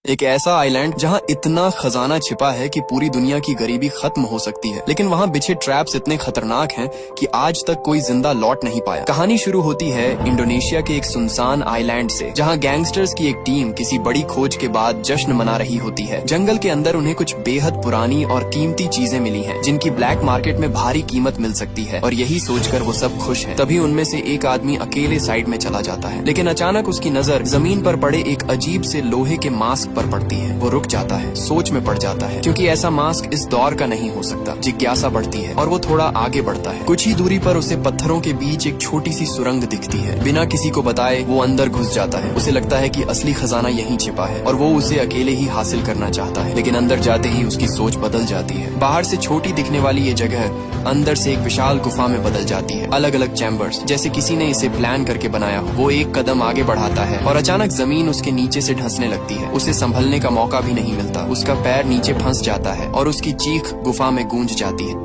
एक ऐसा आइलैंड जहाँ इतना खजाना छिपा है कि पूरी दुनिया की गरीबी खत्म हो सकती है, लेकिन वहाँ बिछे ट्रैप्स इतने खतरनाक हैं कि आज तक कोई जिंदा लौट नहीं पाया। कहानी शुरू होती है इंडोनेशिया के एक सुनसान आइलैंड से, जहाँ गैंगस्टर्स की एक टीम किसी बड़ी खोज के बाद जश्न मना रही होती है। जंगल के अंदर उन्हें कुछ बेहद पुरानी और कीमती चीजें मिली हैं, जिनकी ब्लैक मार्केट में भारी कीमत मिल सकती है, और यही सोचकर वो सब खुश हैं। तभी उनमें से एक आदमी अकेले साइड में चला जाता है, लेकिन अचानक उसकी नजर जमीन पर पड़े एक अजीब से लोहे के मास्क पर पड़ती है। वो रुक जाता है, सोच में पड़ जाता है, क्योंकि ऐसा मास्क इस दौर का नहीं हो सकता। जिज्ञासा बढ़ती है और वो थोड़ा आगे बढ़ता है। कुछ ही दूरी पर उसे पत्थरों के बीच एक छोटी सी सुरंग दिखती है। बिना किसी को बताए वो अंदर घुस जाता है। उसे लगता है कि असली खजाना यहीं छिपा है और वो उसे अकेले ही हासिल करना चाहता है, लेकिन अंदर जाते ही उसकी सोच बदल जाती है। बाहर से छोटी दिखने वाली ये जगह अंदर से एक विशाल गुफा में बदल जाती है। अलग अलग चैम्बर्स, जैसे किसी ने इसे प्लान करके बनाया हो। वो एक कदम आगे बढ़ाता है और अचानक जमीन उसके नीचे से धंसने लगती है। उसे संभलने का मौका भी नहीं मिलता। उसका पैर नीचे फंस जाता है और उसकी चीख गुफा में गूंज जाती है।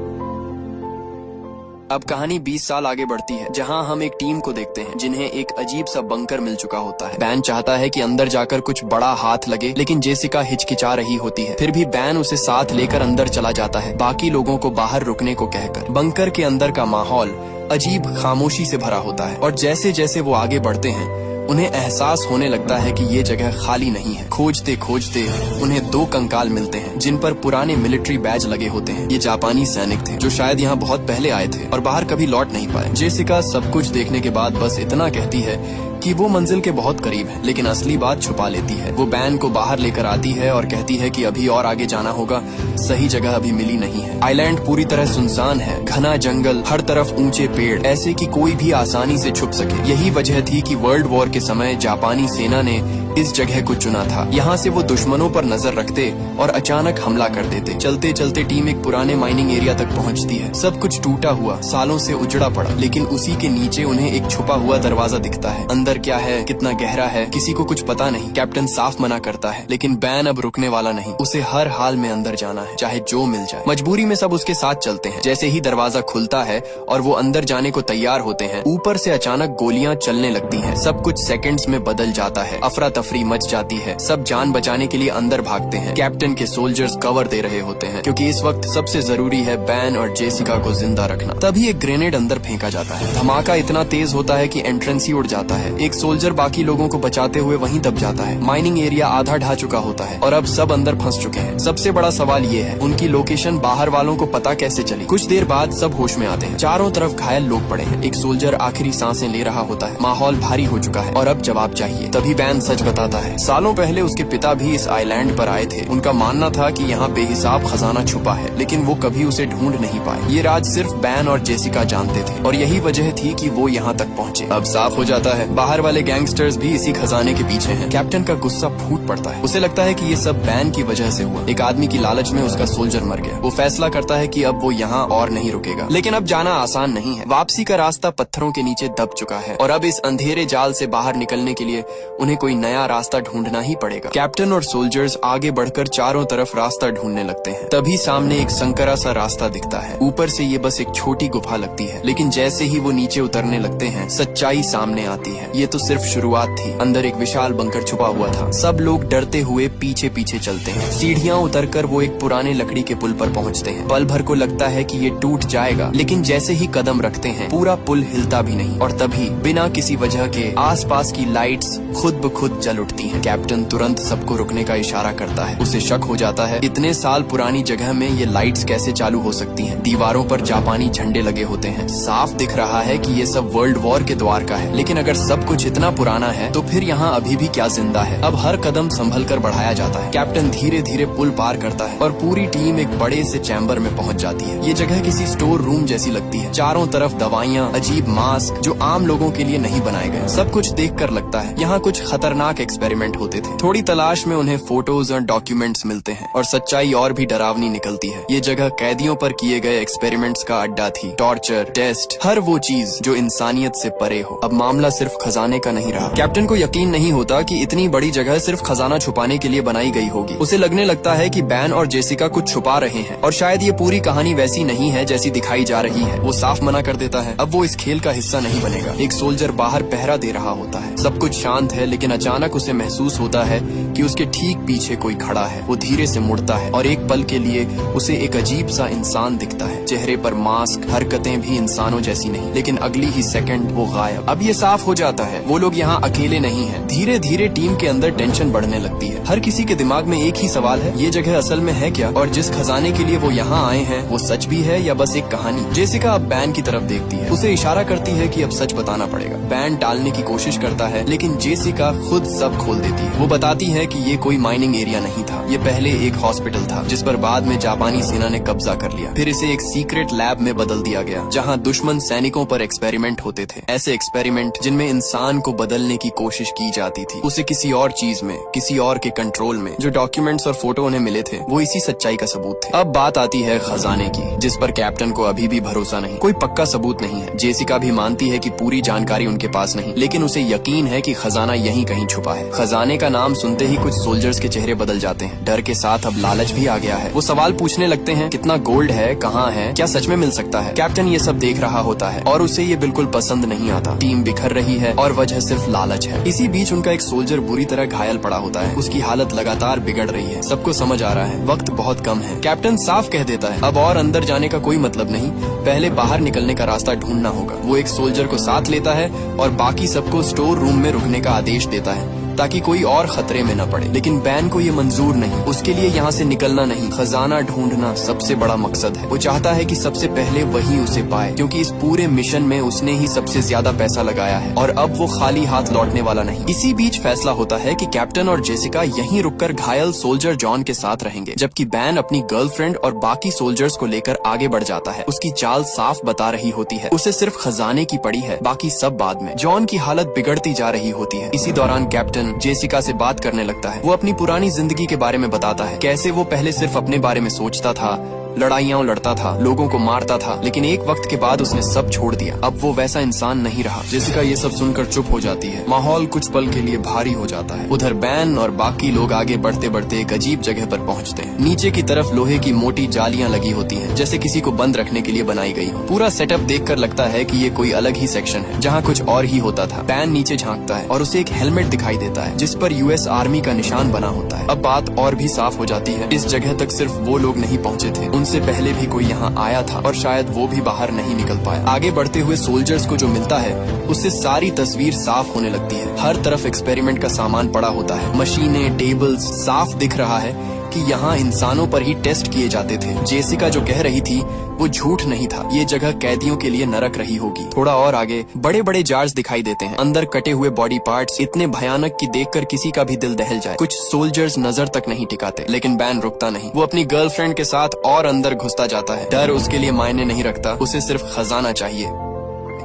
अब कहानी 20 साल आगे बढ़ती है, जहां हम एक टीम को देखते हैं जिन्हें एक अजीब सा बंकर मिल चुका होता है। बैन चाहता है कि अंदर जाकर कुछ बड़ा हाथ लगे, लेकिन जेसिका हिचकिचा रही होती है। फिर भी बैन उसे साथ लेकर अंदर चला जाता है, बाकी लोगों को बाहर रुकने को कहकर। बंकर के अंदर का माहौल अजीब खामोशी से भरा होता है, और जैसे जैसे वो आगे बढ़ते हैं उन्हें एहसास होने लगता है कि ये जगह खाली नहीं है। खोजते खोजते उन्हें 2 कंकाल मिलते हैं, जिन पर पुराने मिलिट्री बैज लगे होते हैं। ये जापानी सैनिक थे जो शायद यहाँ बहुत पहले आए थे और बाहर कभी लौट नहीं पाए। जेसिका सब कुछ देखने के बाद बस इतना कहती है कि वो मंजिल के बहुत करीब है, लेकिन असली बात छुपा लेती है। वो बैन को बाहर लेकर आती है और कहती है कि अभी और आगे जाना होगा, सही जगह अभी मिली नहीं है। आइलैंड पूरी तरह सुनसान है, घना जंगल, हर तरफ ऊंचे पेड़, ऐसे कि कोई भी आसानी से छुप सके। यही वजह थी कि वर्ल्ड वॉर के समय जापानी सेना ने इस जगह को चुना था। यहाँ से वो दुश्मनों पर नजर रखते और अचानक हमला कर देते। चलते चलते टीम एक पुराने माइनिंग एरिया तक पहुँचती है। सब कुछ टूटा हुआ, सालों से उजड़ा पड़ा, लेकिन उसी के नीचे उन्हें एक छुपा हुआ दरवाजा दिखता है। अंदर क्या है, कितना गहरा है, किसी को कुछ पता नहीं। कैप्टन साफ मना करता है, लेकिन बैन अब रुकने वाला नहीं। उसे हर हाल में अंदर जाना है, चाहे जो मिल जाए। मजबूरी में सब उसके साथ चलते हैं। जैसे ही दरवाजा खुलता है और वो अंदर जाने को तैयार होते हैं, ऊपर से अचानक गोलियां चलने लगती हैं। सब कुछ सेकंड्स में बदल जाता है। अफरा तफरी मच जाती है। सब जान बचाने के लिए अंदर भागते हैं। कैप्टन के सोल्जर्स कवर दे रहे होते हैं, क्योंकि इस वक्त सबसे जरूरी है बैन और जेसिका को जिंदा रखना। तभी एक ग्रेनेड अंदर फेंका जाता है। धमाका इतना तेज होता है कि एंट्रेंस ही उड़ जाता है। एक सोल्जर बाकी लोगों को बचाते हुए वहीं दब जाता है। माइनिंग एरिया आधा ढह चुका होता है और अब सब अंदर फंस चुके हैं। सबसे बड़ा सवाल ये है, उनकी लोकेशन बाहर वालों को पता कैसे चली। कुछ देर बाद सब होश में आते हैं। चारों तरफ घायल लोग पड़े हैं। एक सोल्जर आखिरी सांसें ले रहा होता है। माहौल भारी हो चुका है और अब जवाब चाहिए। तभी बैन सच बताता है, सालों पहले उसके पिता भी इस आइलैंड पर आए थे। उनका मानना था कि यहाँ बेहिसाब खजाना छुपा है, लेकिन वो कभी उसे ढूंढ नहीं पाए। ये राज सिर्फ बैन और जेसिका जानते थे, और यही वजह थी कि वो यहाँ तक पहुँचे। अब साफ हो जाता है, बाहर वाले गैंगस्टर्स भी इसी खजाने के पीछे हैं। कैप्टन का गुस्सा फूट पड़ता है। उसे लगता है कि ये सब बैन की वजह से हुआ। एक आदमी की लालच में उसका सोल्जर मर गया। वो फैसला करता है कि अब वो यहाँ और नहीं रुकेगा, लेकिन अब जाना आसान नहीं है। वापसी का रास्ता पत्थरों के नीचे दब चुका है, और अब इस अंधेरे जाल से बाहर निकलने के लिए उन्हें कोई नया रास्ता ढूंढना ही पड़ेगा। कैप्टन और सोल्जर्स आगे बढ़कर चारों तरफ रास्ता ढूंढने लगते हैं। तभी सामने एक संकरा सा रास्ता दिखता है। ऊपर से ये बस एक छोटी गुफा लगती है, लेकिन जैसे ही वो नीचे उतरने लगते हैं, सच्चाई सामने आती है। ये तो सिर्फ शुरुआत थी। अंदर एक विशाल बंकर छुपा हुआ था। सब लोग डरते हुए पीछे पीछे चलते हैं। सीढ़ियां उतरकर वो एक पुराने लकड़ी के पुल पर पहुंचते हैं। पल भर को लगता है कि ये टूट जाएगा, लेकिन जैसे ही कदम रखते हैं, पूरा पुल हिलता भी नहीं, और तभी बिना किसी वजह के आसपास की लाइट्स खुद ब खुद जल उठती हैं। कैप्टन तुरंत सबको रुकने का इशारा करता है। उसे शक हो जाता है, इतने साल पुरानी जगह में ये लाइट्स कैसे चालू हो सकती हैं? दीवारों पर जापानी झंडे लगे होते हैं। साफ दिख रहा है कि ये सब वर्ल्ड वॉर के द्वार का है, लेकिन अगर सब कुछ इतना पुराना है तो फिर यहाँ अभी भी क्या जिंदा है? अब हर कदम संभल कर बढ़ाया जाता है। कैप्टन धीरे धीरे पुल पार करता है और पूरी टीम एक बड़े से चैम्बर में पहुंच जाती है। ये जगह किसी स्टोर रूम जैसी लगती है। चारों तरफ दवाइयाँ, अजीब मास्क जो आम लोगों के लिए नहीं बनाए गए। सब कुछ देखकर लगता है यहाँ कुछ खतरनाक एक्सपेरिमेंट होते थे। थोड़ी तलाश में उन्हें फोटोज और डॉक्यूमेंट्स मिलते हैं, और सच्चाई और भी डरावनी निकलती है। ये जगह कैदियों पर किए गए एक्सपेरिमेंट्स का अड्डा थी। टॉर्चर, टेस्ट, हर वो चीज जो इंसानियत से परे हो। अब मामला सिर्फ खजाने का नहीं रहा। कैप्टन को यकीन नहीं होता कि इतनी बड़ी जगह सिर्फ खजाना छुपाने के लिए बनाई गई होगी। उसे लगने लगता है कि बैन और जेसिका कुछ छुपा रहे हैं, और शायद ये पूरी कहानी वैसी नहीं है जैसी दिखाई जा रही है। वो साफ मना कर देता है, अब वो इस खेल का हिस्सा नहीं बनेगा। एक सोल्जर बाहर पहरा दे रहा होता है। सब कुछ शांत है, लेकिन अचानक अचानक उसे महसूस होता है कि उसके ठीक पीछे कोई खड़ा है। वो धीरे से मुड़ता है और एक पल के लिए उसे एक अजीब सा इंसान दिखता है। चेहरे पर मास्क, हरकतें भी इंसानों जैसी नहीं, लेकिन अगली ही सेकंड वो गायब। अब ये साफ हो जाता है वो लोग यहाँ अकेले नहीं हैं। धीरे धीरे टीम के अंदर टेंशन बढ़ने लगती है। हर किसी के दिमाग में एक ही सवाल है, ये जगह असल में है क्या, और जिस खजाने के लिए वो यहाँ आए हैं वो सच भी है या बस एक कहानी। जेसिका अब बैन की तरफ देखती है, उसे इशारा करती है कि अब सच बताना पड़ेगा। बैन टालने की कोशिश करता है, लेकिन जेसिका खुद सब खोल देती है। वो बताती है कि ये कोई माइनिंग एरिया नहीं था, ये पहले एक हॉस्पिटल था जिस पर बाद में जापानी सेना ने कब्जा कर लिया। फिर इसे एक सीक्रेट लैब में बदल दिया गया जहाँ दुश्मन सैनिकों पर एक्सपेरिमेंट होते थे। ऐसे एक्सपेरिमेंट जिनमें इंसान को बदलने की कोशिश की जाती थी, उसे किसी और चीज में, किसी और के कंट्रोल में। जो डॉक्यूमेंट्स और फोटो उन्हें मिले थे वो इसी सच्चाई का सबूत थे। अब बात आती है खजाने की, जिस पर कैप्टन को अभी भी भरोसा नहीं, कोई पक्का सबूत नहीं है। जेसिका भी मानती है कि पूरी जानकारी उनके पास नहीं, लेकिन उसे यकीन है कि खजाना यहीं कहीं छुपा है। खजाने का नाम सुनते ही कुछ सोल्जर्स के चेहरे बदल जाते हैं। डर के साथ अब लालच भी आ गया है। वो सवाल पूछने लगते हैं, कितना गोल्ड है, कहाँ है, क्या सच में मिल सकता है। कैप्टन ये सब देख रहा होता है और उसे ये बिल्कुल पसंद नहीं आता। टीम बिखर रही है और वजह सिर्फ लालच है। इसी बीच उनका एक सोल्जर बुरी तरह घायल पड़ा होता है। उसकी हालत लगातार बिगड़ रही है। सबको समझ आ रहा है वक्त बहुत कम है। कैप्टन साफ कह देता है अब और अंदर जाने का कोई मतलब नहीं, पहले बाहर निकलने का रास्ता ढूंढना होगा। वो एक सोल्जर को साथ लेता है और बाकी सबको स्टोर रूम में रुकने का आदेश देता है ताकि कोई और खतरे में न पड़े। लेकिन बैन को ये मंजूर नहीं। उसके लिए यहाँ से निकलना नहीं, खजाना ढूंढना सबसे बड़ा मकसद है। वो चाहता है कि सबसे पहले वही उसे पाए, क्योंकि इस पूरे मिशन में उसने ही सबसे ज्यादा पैसा लगाया है और अब वो खाली हाथ लौटने वाला नहीं। इसी बीच फैसला होता है कि कैप्टन और जेसिका यहीं रुककर घायल सोल्जर जॉन के साथ रहेंगे, जबकि बैन अपनी गर्लफ्रेंड और बाकी सोल्जर्स को लेकर आगे बढ़ जाता है। उसकी चाल साफ बता रही होती है, उसे सिर्फ खजाने की पड़ी है, बाकी सब बाद में। जॉन की हालत बिगड़ती जा रही होती है। इसी दौरान कैप्टन जेसिका से बात करने लगता है। वो अपनी पुरानी जिंदगी के बारे में बताता है, कैसे वो पहले सिर्फ अपने बारे में सोचता था, लड़ाइयाँ लड़ता था, लोगों को मारता था, लेकिन एक वक्त के बाद उसने सब छोड़ दिया। अब वो वैसा इंसान नहीं रहा। जेसिका ये सब सुनकर चुप हो जाती है। माहौल कुछ पल के लिए भारी हो जाता है। उधर बैन और बाकी लोग आगे बढ़ते बढ़ते एक अजीब जगह पर पहुंचते हैं। नीचे की तरफ लोहे की मोटी जालियां लगी होती हैं, जैसे किसी को बंद रखने के लिए बनाई गई हो। पूरा सेटअप देखकर लगता है कि ये कोई अलग ही सेक्शन है जहाँ कुछ और ही होता था। बैन नीचे झांकता है और उसे एक हेलमेट दिखाई देता है जिस पर यूएस आर्मी का निशान बना होता है। अब बात और भी साफ हो जाती है। इस जगह तक सिर्फ वो लोग नहीं पहुँचे थे, उनसे पहले भी कोई यहाँ आया था और शायद वो भी बाहर नहीं निकल पाया। आगे बढ़ते हुए सोल्जर्स को जो मिलता है उससे सारी तस्वीर साफ होने लगती है। हर तरफ एक्सपेरिमेंट का सामान पड़ा होता है, मशीनें, टेबल्स। साफ दिख रहा है कि यहाँ इंसानों पर ही टेस्ट किए जाते थे। जेसिका जो कह रही थी वो झूठ नहीं था। ये जगह कैदियों के लिए नरक रही होगी। थोड़ा और आगे बड़े बड़े जार्स दिखाई देते हैं, अंदर कटे हुए बॉडी पार्ट्स इतने भयानक कि देखकर किसी का भी दिल दहल जाए। कुछ सोल्जर्स नजर तक नहीं टिकाते, लेकिन बैन रुकता नहीं। वो अपनी गर्लफ्रेंड के साथ और अंदर घुसता जाता है। डर उसके लिए मायने नहीं रखता, उसे सिर्फ खजाना चाहिए।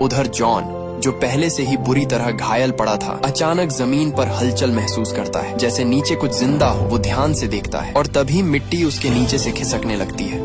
उधर जॉन, जो पहले से ही बुरी तरह घायल पड़ा था, अचानक जमीन पर हलचल महसूस करता है, जैसे नीचे कुछ जिंदा हो। वो ध्यान से देखता है और तभी मिट्टी उसके नीचे से खिसकने लगती है।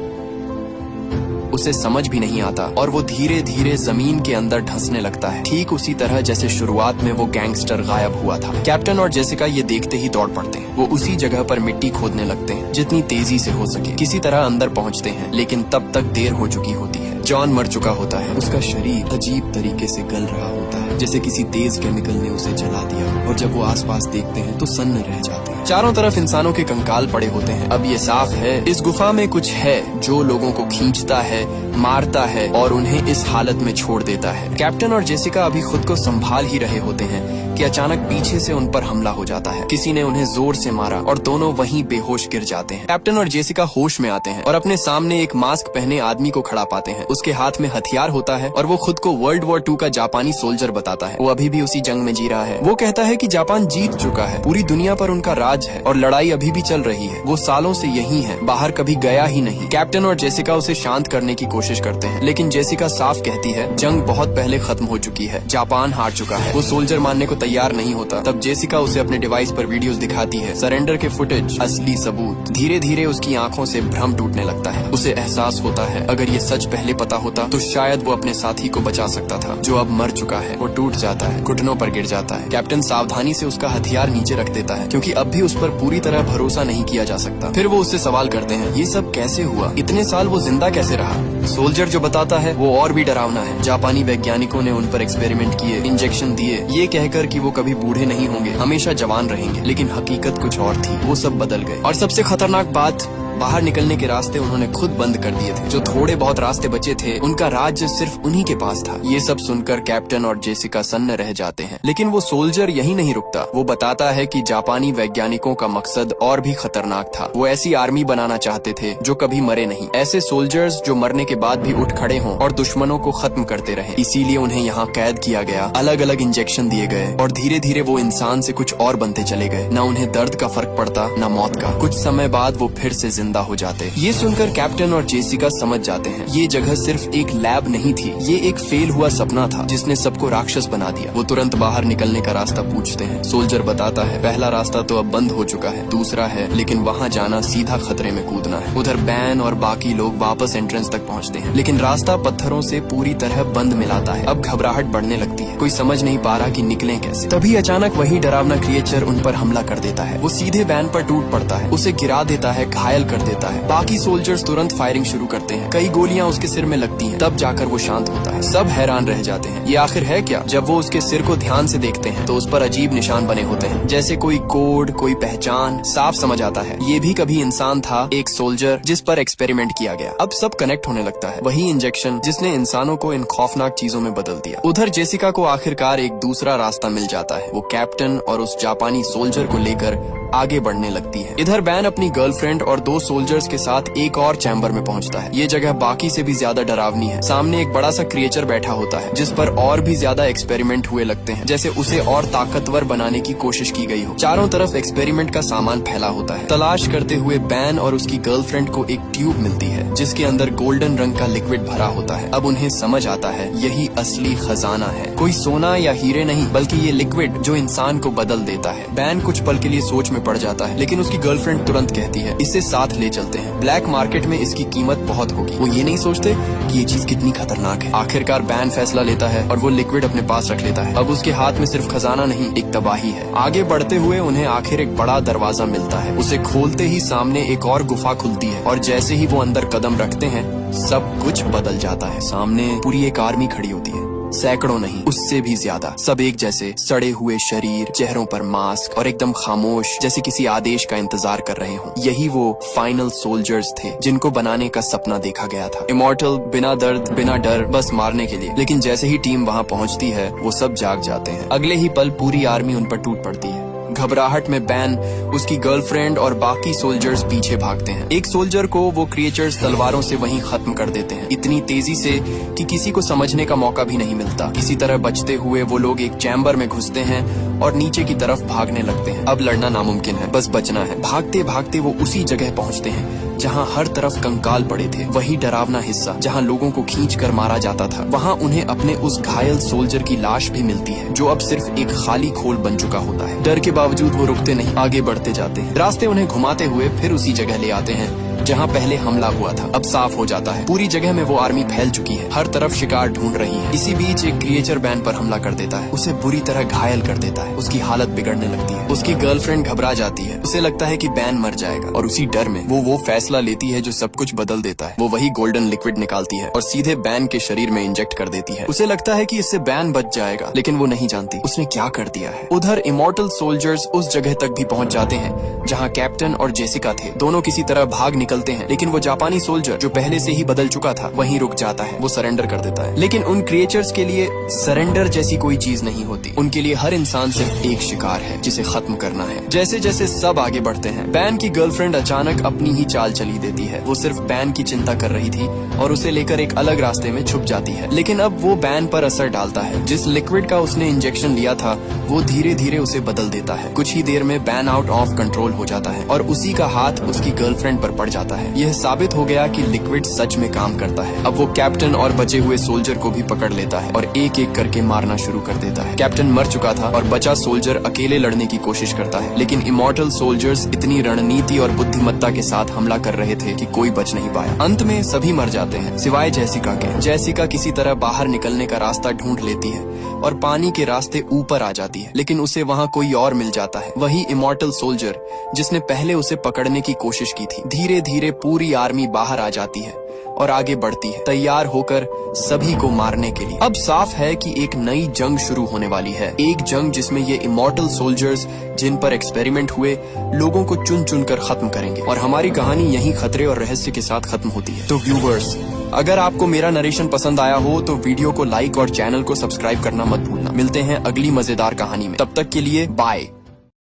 उसे समझ भी नहीं आता और वो धीरे धीरे जमीन के अंदर धंसने लगता है, ठीक उसी तरह जैसे शुरुआत में वो गैंगस्टर गायब हुआ था। कैप्टन और जेसिका ये देखते ही दौड़ पड़ते हैं। वो उसी जगह पर मिट्टी खोदने लगते हैं, जितनी तेजी से हो सके। किसी तरह अंदर पहुंचते हैं, लेकिन तब तक देर हो चुकी होती है। जॉन मर चुका होता है। उसका शरीर अजीब तरीके से गल रहा होता है, जैसे किसी तेज केमिकल ने उसे जला दिया। और जब वो आसपास देखते हैं तो सन्न रह जाते हैं। चारों तरफ इंसानों के कंकाल पड़े होते हैं। अब ये साफ है इस गुफा में कुछ है जो लोगों को खींचता है, मारता है और उन्हें इस हालत में छोड़ देता है। कैप्टन और जेसिका अभी खुद को संभाल ही रहे होते हैं कि अचानक पीछे से उन पर हमला हो जाता है। किसी ने उन्हें जोर से मारा और दोनों वहीं बेहोश गिर जाते हैं। कैप्टन और जेसिका होश में आते हैं और अपने सामने एक मास्क पहने आदमी को खड़ा पाते हैं। उसके हाथ में हथियार होता है और वो खुद को वर्ल्ड वॉर 2 का जापानी सोल्जर बताता है। वो अभी भी उसी जंग में जी रहा है। वो कहता है कि जापान जीत चुका है, पूरी दुनिया पर उनका राज है और लड़ाई अभी भी चल रही है। वो सालों से यही है, बाहर कभी गया ही नहीं। कैप्टन और जेसिका उसे शांत करने की कोशिश करते हैं, लेकिन जेसिका साफ कहती है जंग बहुत पहले खत्म हो चुकी है, जापान हार चुका है। वो सोल्जर मानने को तैयार नहीं होता। तब जेसिका उसे अपने डिवाइस पर वीडियोस दिखाती है, सरेंडर के फुटेज, असली सबूत। धीरे धीरे उसकी आंखों से भ्रम टूटने लगता है। उसे एहसास होता है अगर ये सच पहले पता होता तो शायद वो अपने साथी को बचा सकता था, जो अब मर चुका है। वो टूट जाता है, घुटनों पर गिर जाता है। कैप्टन सावधानी से उसका हथियार नीचे रख देता है, क्योंकि अब भी उस पर पूरी तरह भरोसा नहीं किया जा सकता। फिर वो उससे सवाल करते हैं, ये सब कैसे हुआ, इतने साल वो जिंदा कैसे रहा। सोल्जर जो बताता है वो और भी डरावना है। जापानी वैज्ञानिकों ने उन पर एक्सपेरिमेंट किए, इंजेक्शन दिए, ये कहकर कि कि वो कभी बूढ़े नहीं होंगे, हमेशा जवान रहेंगे। लेकिन हकीकत कुछ और थी, वो सब बदल गए। और सबसे खतरनाक बात, बाहर निकलने के रास्ते उन्होंने खुद बंद कर दिए थे। जो थोड़े बहुत रास्ते बचे थे, उनका राज्य सिर्फ उन्हीं के पास था। ये सब सुनकर कैप्टन और जेसिका सन्न रह जाते हैं। लेकिन वो सोल्जर यही नहीं रुकता। वो बताता है कि जापानी वैज्ञानिकों का मकसद और भी खतरनाक था। वो ऐसी आर्मी बनाना चाहते थे जो कभी मरे नहीं, ऐसे सोल्जर्स जो मरने के बाद भी उठ खड़े हों और दुश्मनों को खत्म करते रहे। इसीलिए उन्हें यहाँ कैद किया गया, अलग अलग इंजेक्शन दिए गए और धीरे धीरे वो इंसान से कुछ और बनते चले गए। न उन्हें दर्द का फर्क पड़ता, न मौत का। कुछ समय बाद वो फिर से जिंदा हो जाते। ये सुनकर कैप्टन और जेसिका समझ जाते हैं, ये जगह सिर्फ एक लैब नहीं थी, ये एक फेल हुआ सपना था जिसने सबको राक्षस बना दिया। वो तुरंत बाहर निकलने का रास्ता पूछते हैं। सोल्जर बताता है, पहला रास्ता तो अब बंद हो चुका है, दूसरा है, लेकिन वहाँ जाना सीधा खतरे में कूदना है। उधर बैन और बाकी लोग वापस एंट्रेंस तक पहुँचते हैं, लेकिन रास्ता पत्थरों से पूरी तरह बंद मिलाता है। अब घबराहट बढ़ने लगती है, कोई समझ नहीं पा रहा कि निकलें कैसे। तभी अचानक वही डरावना क्रिएचर उन पर हमला कर देता है। वो सीधे बैन पर टूट पड़ता है, उसे गिरा देता है, घायल कर देता है। बाकी सोल्जर्स तुरंत फायरिंग शुरू करते हैं। कई गोलियां उसके सिर में लगती हैं, तब जाकर वो शांत होता है। सब हैरान रह जाते हैं, ये आखिर है क्या? जब वो उसके सिर को ध्यान से देखते हैं तो उस पर अजीब निशान बने होते हैं, जैसे कोई कोड, कोई पहचान। साफ समझ आता है ये भी कभी इंसान था, एक सोल्जर जिस पर एक्सपेरिमेंट किया गया। अब सब कनेक्ट होने लगता है, वही इंजेक्शन जिसने इंसानों को इन खौफनाक चीजों में बदल दिया। उधर जेसिका को आखिरकार एक दूसरा रास्ता मिल जाता है। वो कैप्टन और उस जापानी सोल्जर को लेकर आगे बढ़ने लगती है। इधर बैन अपनी गर्लफ्रेंड और 2 सोल्जर्स के साथ एक और चैम्बर में पहुंचता है। ये जगह बाकी से भी ज्यादा डरावनी है। सामने एक बड़ा सा क्रिएचर बैठा होता है जिस पर और भी ज्यादा एक्सपेरिमेंट हुए लगते हैं, जैसे उसे और ताकतवर बनाने की कोशिश की गई हो। चारों तरफ एक्सपेरिमेंट का सामान फैला होता है। तलाश करते हुए बैन और उसकी गर्लफ्रेंड को एक ट्यूब मिलती है जिसके अंदर गोल्डन रंग का लिक्विड भरा होता है। अब उन्हें समझ आता है यही असली खजाना है, कोई सोना या हीरे नहीं, बल्कि ये लिक्विड जो इंसान को बदल देता है। बैन कुछ पल के लिए सोच में पड़ जाता है, लेकिन उसकी गर्लफ्रेंड तुरंत कहती है, इसे साथ ले चलते हैं, ब्लैक मार्केट में इसकी कीमत बहुत होगी। वो ये नहीं सोचते कि ये चीज कितनी खतरनाक है। आखिरकार बैन फैसला लेता है और वो लिक्विड अपने पास रख लेता है। अब उसके हाथ में सिर्फ खजाना नहीं, एक तबाही है। आगे बढ़ते हुए उन्हें आखिर एक बड़ा दरवाजा मिलता है। उसे खोलते ही सामने एक और गुफा खुलती है और जैसे ही वो अंदर कदम रखते हैं सब कुछ बदल जाता है। सामने पूरी एक आर्मी खड़ी होती है, सैकड़ों नहीं, उससे भी ज्यादा। सब एक जैसे, सड़े हुए शरीर, चेहरों पर मास्क और एकदम खामोश, जैसे किसी आदेश का इंतजार कर रहे हों। यही वो फाइनल सोल्जर्स थे जिनको बनाने का सपना देखा गया था। इमॉर्टल, बिना दर्द, बिना डर, बस मारने के लिए। लेकिन जैसे ही टीम वहाँ पहुँचती है वो सब जाग जाते हैं। अगले ही पल पूरी आर्मी उन पर टूट पड़ती है। घबराहट में बैन, उसकी गर्लफ्रेंड और बाकी सोल्जर्स पीछे भागते हैं। एक सोल्जर को वो क्रिएचर्स तलवारों से वहीं खत्म कर देते हैं, इतनी तेजी से कि किसी को समझने का मौका भी नहीं मिलता। किसी तरह बचते हुए वो लोग एक चैम्बर में घुसते हैं और नीचे की तरफ भागने लगते हैं। अब लड़ना नामुमकिन है, बस बचना है। भागते भागते वो उसी जगह पहुंचते हैं जहां हर तरफ कंकाल पड़े थे। वही डरावना हिस्सा जहां लोगों को खींचकर मारा जाता था। वहां उन्हें अपने उस घायल सोल्जर की लाश भी मिलती है जो अब सिर्फ एक खाली खोल बन चुका होता है। डर के बावजूद वो रुकते नहीं, आगे बढ़ते जाते हैं। रास्ते उन्हें घुमाते हुए फिर उसी जगह ले आते हैं जहां पहले हमला हुआ था। अब साफ हो जाता है, पूरी जगह में वो आर्मी फैल चुकी है, हर तरफ शिकार ढूंढ रही है। इसी बीच एक क्रिएचर बैन पर हमला कर देता है, उसे बुरी तरह घायल कर देता है। उसकी हालत बिगड़ने लगती है। उसकी गर्लफ्रेंड घबरा जाती है, उसे लगता है कि बैन मर जाएगा और उसी डर में वो फैसला लेती है जो सब कुछ बदल देता है। वो वही गोल्डन लिक्विड निकालती है और सीधे बैन के शरीर में इंजेक्ट कर देती है। उसे लगता है कि इससे बैन बच जाएगा, लेकिन वो नहीं जानती उसने क्या कर दिया है। उधर इमॉर्टल सोल्जर्स उस जगह तक भी पहुंच जाते हैं जहां कैप्टन और जेसिका थे। दोनों किसी तरह भाग निकलते हैं, लेकिन वो जापानी सोल्जर जो पहले से ही बदल चुका था वहीं रुक जाता है। वो सरेंडर कर देता है। लेकिन उन क्रिएचर्स के लिए सरेंडर जैसी कोई चीज नहीं होती। उनके लिए हर इंसान सिर्फ एक शिकार है जिसे खत्म करना है। जैसे जैसे सब आगे बढ़ते हैं, बैन की गर्लफ्रेंड अचानक अपनी ही चाल चली देती है। वो सिर्फ बैन की चिंता कर रही थी और उसे लेकर एक अलग रास्ते में छुप जाती है। लेकिन अब वो बैन पर असर डालता है। जिस लिक्विड का उसने इंजेक्शन लिया था वो धीरे धीरे उसे बदल देता है। कुछ ही देर में बैन आउट ऑफ कंट्रोल हो जाता है और उसी का हाथ उसकी गर्लफ्रेंड पर पड़ जाता है। यह साबित हो गया कि लिक्विड सच में काम करता है। अब वो कैप्टन और बचे हुए सोल्जर को भी पकड़ लेता है और एक एक करके मारना शुरू कर देता है। कैप्टन मर चुका था और बचा सोल्जर अकेले लड़ने की कोशिश करता है, लेकिन इमॉर्टल सोल्जर्स इतनी रणनीति और बुद्धिमत्ता के साथ हमला कर रहे थे कि कोई बच नहीं पाया। अंत में सभी मर जाते हैं सिवाय जेसिका के। जेसिका किसी तरह बाहर निकलने का रास्ता ढूंढ लेती है और पानी के रास्ते ऊपर आ जाती है, लेकिन उसे वहाँ कोई और मिल जाता है, वही इमॉर्टल सोल्जर जिसने पहले उसे पकड़ने की कोशिश की थी। धीरे धीरे पूरी आर्मी बाहर आ जाती है और आगे बढ़ती है, तैयार होकर सभी को मारने के लिए। अब साफ है कि एक नई जंग शुरू होने वाली है, एक जंग जिसमें ये इमॉर्टल सोल्जर्स जिन पर एक्सपेरिमेंट हुए लोगों को चुन चुन कर खत्म करेंगे। और हमारी कहानी यही खतरे और रहस्य के साथ खत्म होती है। तो व्यूवर्स, अगर आपको मेरा नरेशन पसंद आया हो तो वीडियो को लाइक और चैनल को सब्सक्राइब करना मत भूलना। मिलते हैं अगली मजेदार कहानी में, तब तक के लिए बाय।